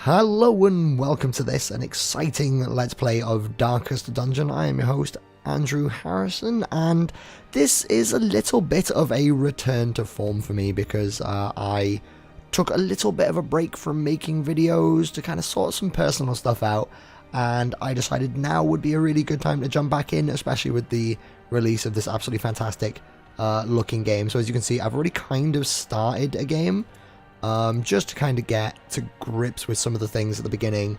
Hello and welcome to this, an exciting Let's Play of Darkest Dungeon. I am your host, Andrew Harrison, and this is a little bit of a return to form for me because I took a little bit of a break from making videos to kind of sort some personal stuff out, and I decided now would be a really good time to jump back in, especially with the release of this absolutely fantastic looking game. So as you can see, I've already kind of started a game. Just to kind of get to grips with some of the things at the beginning,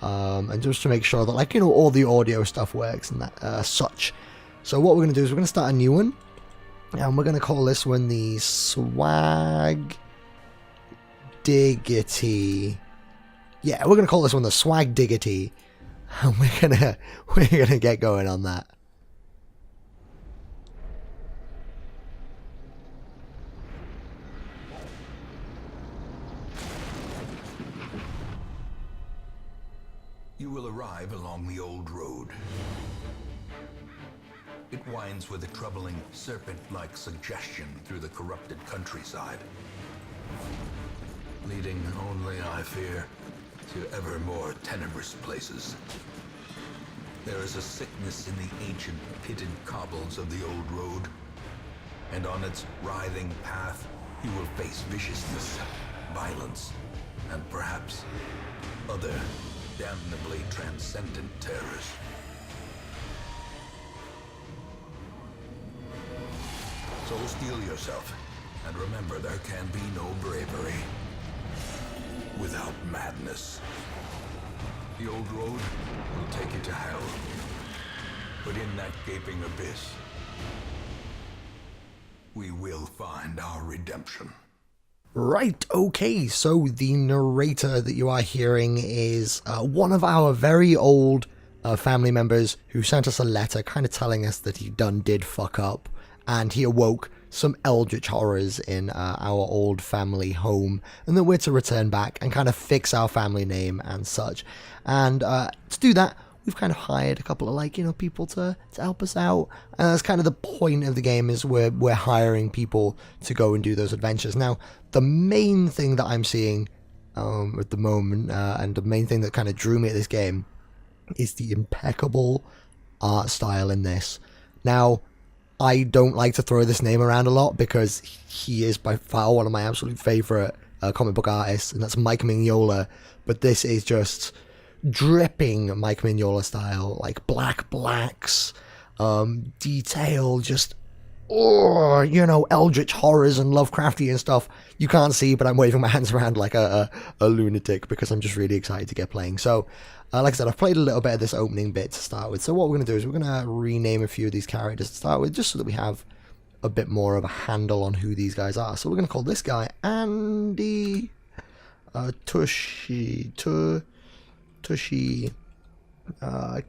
and just to make sure that, like, you know, all the audio stuff works and that such. So what we're going to do is we're going to start a new one, and we're going to call this one the Swag Diggity. Yeah, we're going to call this one the Swag Diggity, and we're gonna get going on that. You will arrive along the old road. It winds with a troubling, serpent-like suggestion through the corrupted countryside, leading only, I fear, to ever more tenebrous places. There is a sickness in the ancient pitted cobbles of the old road, and on its writhing path you will face viciousness, violence, and perhaps other damnably transcendent terrors. So steel yourself, and remember, there can be no bravery without madness. The old road will take you to hell, but in that gaping abyss, we will find our redemption. Right, okay, so the narrator that you are hearing is one of our very old family members who sent us a letter kind of telling us that he did fuck up, and he awoke some eldritch horrors in our old family home, and that we're to return back and kind of fix our family name and such. And to do that, we've kind of hired a couple of, like, you know, people to help us out. And that's kind of the point of the game, is we're hiring people to go and do those adventures. Now, the main thing that I'm seeing at the moment, and the main thing that kind of drew me to this game, is the impeccable art style in this. Now, I don't like to throw this name around a lot because he is by far one of my absolute favourite comic book artists, and that's Mike Mignola. But this is just dripping Mike Mignola style, like black blacks, detail, just, oh, you know, eldritch horrors and Lovecraftian stuff. You can't see, but I'm waving my hands around like a lunatic because I'm just really excited to get playing. So, like I said, I've played a little bit of this opening bit to start with. So what we're going to do is we're going to rename a few of these characters to start with, just so that we have a bit more of a handle on who these guys are. So we're going to call this guy Andy Tushy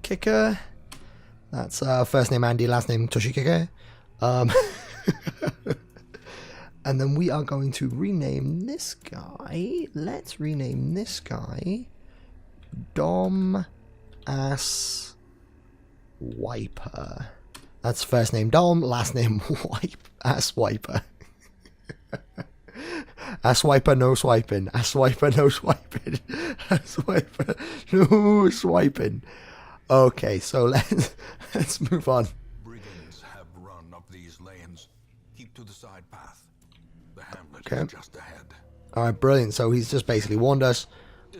Kicker. That's first name Andy, last name Tushy Kicker. And then we are going to rename this guy. Let's rename this guy Dom Ass Wiper. That's first name Dom, last name Ass Wiper. Ass wiper, no swiping. Ass wiper, no swiping. Ass wiper, no swiping. Okay, so let's move on. Brigands have run up these lanes. Keep to the side path. The hamlet Okay. is just ahead. Alright, brilliant. So he's just basically warned us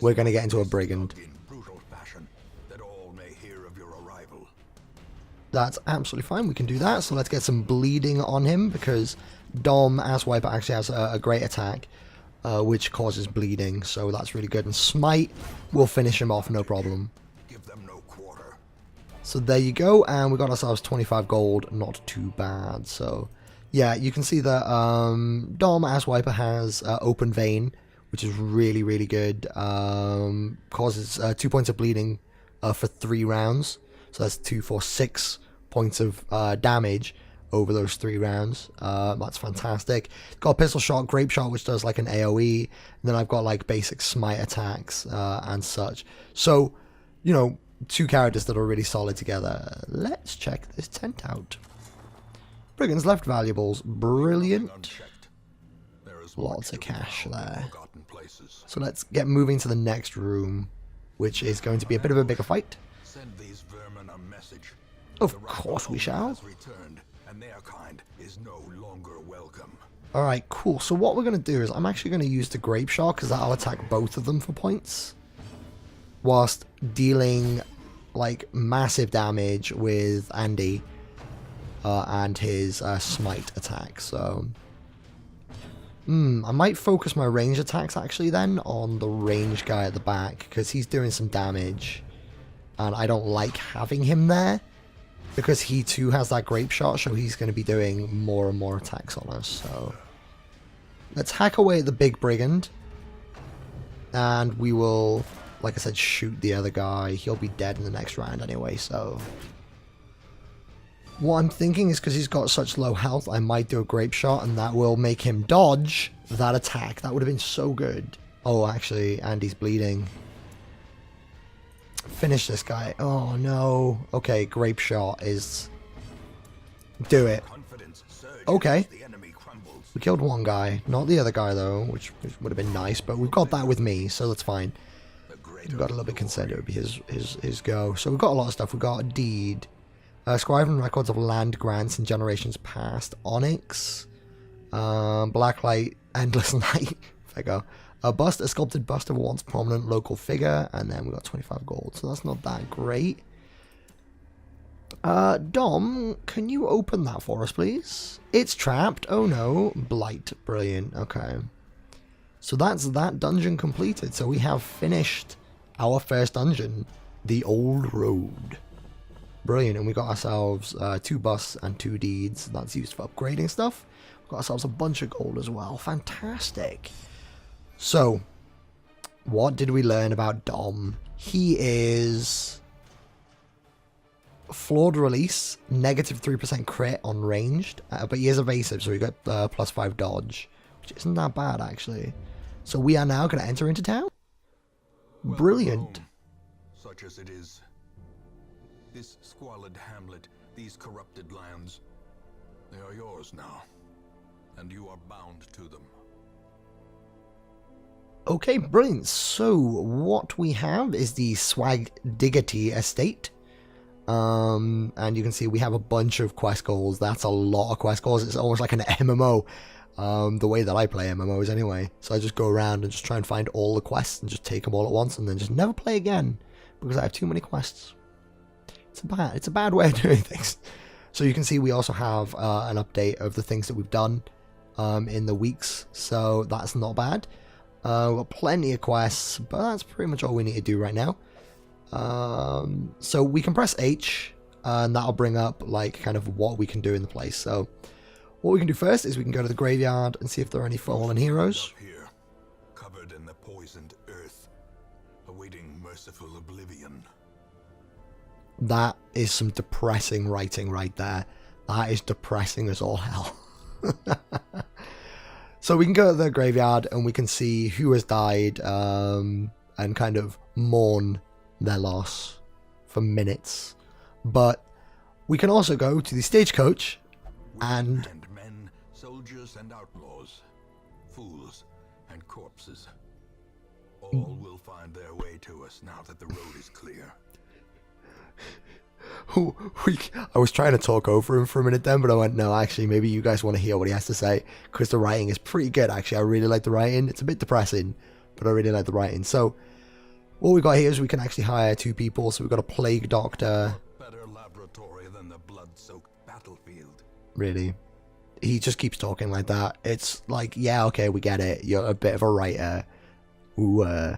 we're going to get into a brigand. In brutal fashion, that all may hear of your arrival. That's absolutely fine. We can do that. So let's get some bleeding on him, because Dom Ass Wiper actually has a great attack, which causes bleeding. So that's really good. And Smite will finish him off, no problem. Give them no quarter. So there you go. And we got ourselves 25 gold. Not too bad. So yeah, you can see that Dom Ass Wiper has Open Vein, which is really, really good. Causes 2 points of bleeding for 3 rounds. So that's 2, 4, 6 points of damage over those 3 rounds. That's fantastic. Got a pistol shot, grape shot, which does like an AoE. And then I've got like basic smite attacks and such. So, you know, 2 characters that are really solid together. Let's check this tent out. Brigands left valuables. Brilliant. Unchecked. There is Lots of cash there. Forgotten places. So let's get moving to the next room, which is going to be a bit of a bigger fight. Send these vermin a message. Of course we shall. Has returned, and their kind is no longer welcome. Alright, cool. So what we're going to do is I'm actually going to use the grape shot because that'll attack both of them for points. Whilst dealing like massive damage with Andy and his smite attack. So I might focus my range attacks actually then on the range guy at the back because he's doing some damage and I don't like having him there because he too has that grape shot, so he's going to be doing more and more attacks on us. So let's hack away at the big brigand and we will, like I said, shoot the other guy. He'll be dead in the next round anyway, so what I'm thinking is because he's got such low health, I might do a grape shot and that will make him dodge that attack. That would have been so good. Oh, actually, Andy's bleeding. Finish this guy. Oh, no. Okay, grape shot is... Do it. Okay. We killed one guy. Not the other guy, though, which would have been nice, but we've got that with me, so that's fine. We've got a little bit concerned it would be his go. So we've got a lot of stuff. We've got a deed. Scribe records of land grants in generations past. Onyx. Blacklight. Endless Night. There you go. A bust, a sculpted bust of a once prominent local figure. And then we got 25 gold. So that's not that great. Dom, can you open that for us, please? It's trapped. Oh no. Blight. Brilliant. Okay. So that's that dungeon completed. So we have finished our first dungeon. The Old Road. Brilliant. And we got ourselves 2 busts and 2 deeds. That's used for upgrading stuff. We got ourselves a bunch of gold as well. Fantastic. So, what did we learn about Dom? He is flawed release, negative 3% crit on ranged, but he is evasive, so we got plus 5 dodge, which isn't that bad actually. So we are now going to enter into town. Brilliant. Such as it is. This squalid hamlet, these corrupted lands, they are yours now, and you are bound to them. Okay, brilliant. So what we have is the Swagdiggity estate. And you can see we have a bunch of quest goals. That's a lot of quest goals. It's almost like an MMO. The way that I play MMOs anyway. So I just go around and just try and find all the quests and just take them all at once and then just never play again because I have too many quests. It's a bad way of doing things. So you can see we also have an update of the things that we've done in the weeks. So that's not bad. We've got plenty of quests, but that's pretty much all we need to do right now. So we can press H, and that'll bring up like kind of what we can do in the place. So what we can do first is we can go to the graveyard and see if there are any fallen heroes. Here, covered in the poisoned earth, awaiting merciful oblivion. That is some depressing writing right there. That is depressing as all hell. So we can go to the graveyard and we can see who has died and kind of mourn their loss for minutes. But we can also go to the stagecoach and men, soldiers and outlaws, fools and corpses. All will find their way to us now that the road is clear. I was trying to talk over him for a minute then, but I went, no, actually, maybe you guys want to hear what he has to say, because the writing is pretty good, actually. I really like the writing. It's a bit depressing, but I really like the writing. So, what we got here is we can actually hire 2 people. So we've got a plague doctor. Better laboratory than the blood-soaked battlefield. Really? He just keeps talking like that. It's like, yeah, okay, we get it. You're a bit of a writer. Ooh,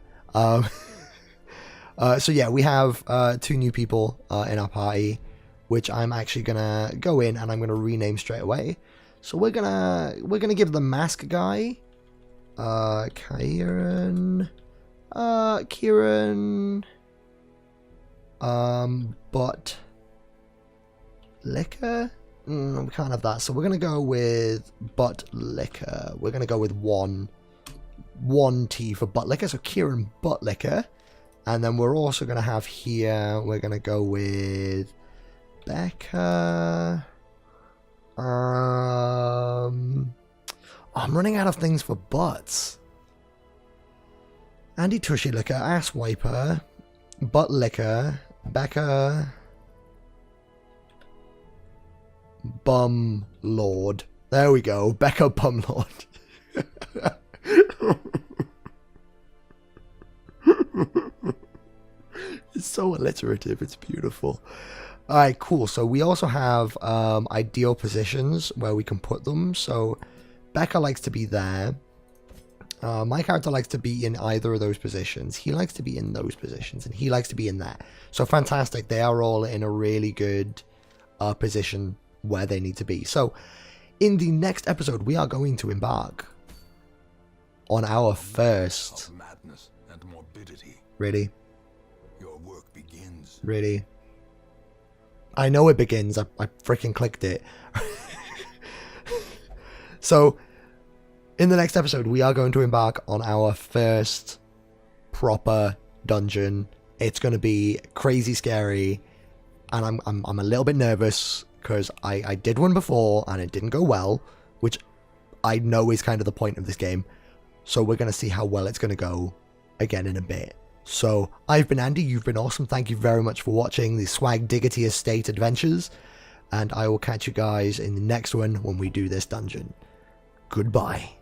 so yeah, we have 2 new people in our party, which I'm actually gonna go in and I'm gonna rename straight away. So we're gonna give the mask guy, Kieran, but liquor. We can't have that. So we're gonna go with butt liquor. We're gonna go with one T for butt liquor. So Kieran butt liquor. And then we're also going to have here, we're going to go with Becca. Oh, I'm running out of things for butts. Andy Tushy Licker, Ass Wiper, Butt Licker, Becca, Bum Lord. There we go, Becca Bum Lord. It's so alliterative, it's beautiful. Alright, cool. So we also have ideal positions where we can put them. So Becca likes to be there. My character likes to be in either of those positions. He likes to be in those positions, and he likes to be in that. So fantastic. They are all in a really good position where they need to be. So in the next episode, we are going to embark on our first... madness and morbidity. Really? Your work begins. Really? I know it begins. I freaking clicked it. So, in the next episode, we are going to embark on our first proper dungeon. It's going to be crazy scary, and I'm a little bit nervous because I did one before and it didn't go well, which I know is kind of the point of this game. So we're going to see how well it's going to go again in a bit. So, I've been Andy, you've been awesome, thank you very much for watching the Swag Diggity Estate Adventures, and I will catch you guys in the next one when we do this dungeon. Goodbye.